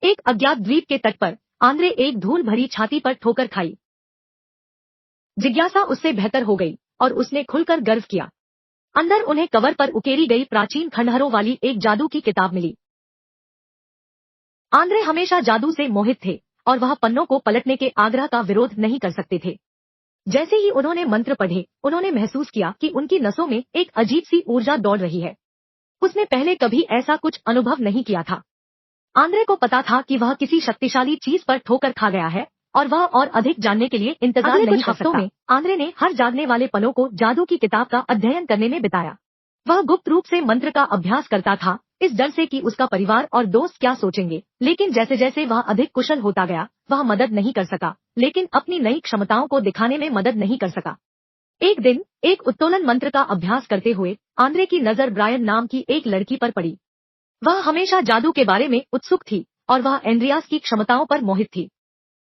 एक अज्ञात द्वीप के तट पर आंद्रे एक धूल भरी छाती पर ठोकर खाई। जिज्ञासा उससे बेहतर हो गई और उसने खुलकर गर्व किया। अंदर उन्हें कवर पर उकेरी गई प्राचीन खंडहरों वाली एक जादू की किताब मिली। आंद्रे हमेशा जादू से मोहित थे और वह पन्नों को पलटने के आग्रह का विरोध नहीं कर सकते थे। जैसे ही उन्होंने मंत्र पढ़े, उन्होंने महसूस किया कि उनकी नसों में एक अजीब सी ऊर्जा दौड़ रही है। उसने पहले कभी ऐसा कुछ अनुभव नहीं किया था। आंद्रे को पता था कि वह किसी शक्तिशाली चीज पर ठोकर खा गया है और वह और अधिक जानने के लिए इंतजार नहीं कर सकता। में आंद्रे ने हर जागने वाले पलों को जादू की किताब का अध्ययन करने में बिताया। वह गुप्त रूप से मंत्र का अभ्यास करता था, इस डर से कि उसका परिवार और दोस्त क्या सोचेंगे। लेकिन जैसे जैसे वह अधिक कुशल होता गया, वह मदद नहीं कर सका, लेकिन अपनी नई क्षमताओं को दिखाने में मदद नहीं कर सका। एक दिन एक उत्तोलन मंत्र का अभ्यास करते हुए आंद्रे की नजर ब्रायन नाम की एक लड़की पर पड़ी। वह हमेशा जादू के बारे में उत्सुक थी और वह एंड्रियास की क्षमताओं पर मोहित थी।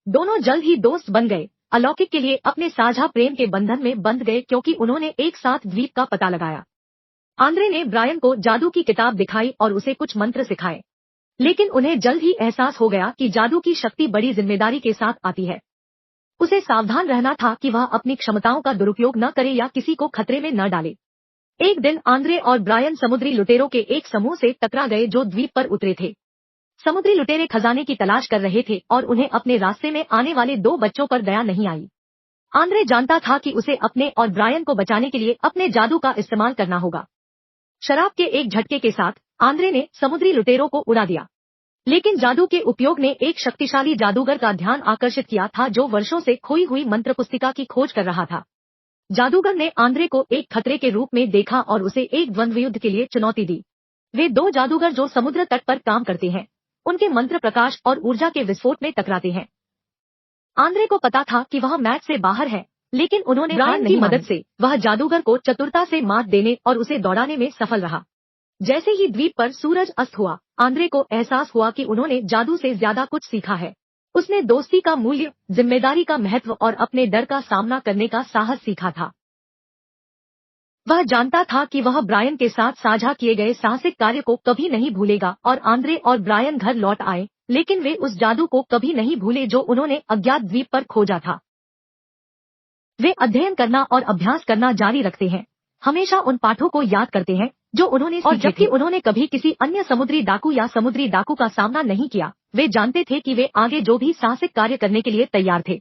दोनों जल्द ही दोस्त बन गए, अलौकिक के लिए अपने साझा प्रेम के बंधन में बंध गए क्योंकि उन्होंने एक साथ द्वीप का पता लगाया। आंद्रे ने ब्रायन को जादू की किताब दिखाई और उसे कुछ मंत्र सिखाए, लेकिन उन्हें जल्द ही एहसास हो गया कि जादू की शक्ति बड़ी जिम्मेदारी के साथ आती है। उसे सावधान रहना था कि वह अपनी क्षमताओं का दुरुपयोग न करे या किसी को खतरे में न डाले। एक दिन आंद्रे और ब्रायन समुद्री लुटेरों के एक समूह से टकरा गए जो द्वीप पर उतरे थे। समुद्री लुटेरे खजाने की तलाश कर रहे थे और उन्हें अपने रास्ते में आने वाले 2 बच्चों पर दया नहीं आई। आंद्रे जानता था कि उसे अपने और ब्रायन को बचाने के लिए अपने जादू का इस्तेमाल करना होगा। शराब के एक झटके के साथ आंद्रे ने समुद्री लुटेरों को उड़ा दिया, लेकिन जादू के उपयोग ने एक शक्तिशाली जादूगर का ध्यान आकर्षित किया था जो वर्षों से खोई हुई मंत्र पुस्तिका की खोज कर रहा था। जादूगर ने आंद्रे को एक खतरे के रूप में देखा और उसे एक द्वंद्व युद्ध के लिए चुनौती दी। वे 2 जादूगर जो समुद्र तट पर काम करते हैं, उनके मंत्र प्रकाश और ऊर्जा के विस्फोट में टकराते हैं। आंद्रे को पता था कि वह मैच से बाहर है, लेकिन उन्होंने ब्रायन की मदद से वह जादूगर को चतुरता से मात देने और उसे दौड़ाने में सफल रहा। जैसे ही द्वीप पर सूरज अस्त हुआ, आंद्रे को एहसास हुआ कि उन्होंने जादू से ज्यादा कुछ सीखा है। उसने दोस्ती का मूल्य, जिम्मेदारी का महत्व और अपने डर का सामना करने का साहस सीखा था। वह जानता था कि वह ब्रायन के साथ साझा किए गए साहसिक कार्य को कभी नहीं भूलेगा और आंद्रे और ब्रायन घर लौट आए, लेकिन वे उस जादू को कभी नहीं भूले जो उन्होंने अज्ञात द्वीप पर खोजा था। वे अध्ययन करना और अभ्यास करना जारी रखते हैं, हमेशा उन पाठों को याद करते हैं जो उन्होंने सीखे थे। और जबकि उन्होंने कभी किसी अन्य समुद्री डाकू या समुद्री डाकू का सामना नहीं किया, वे जानते थे कि वे आगे जो भी साहसिक कार्य करने के लिए तैयार थे।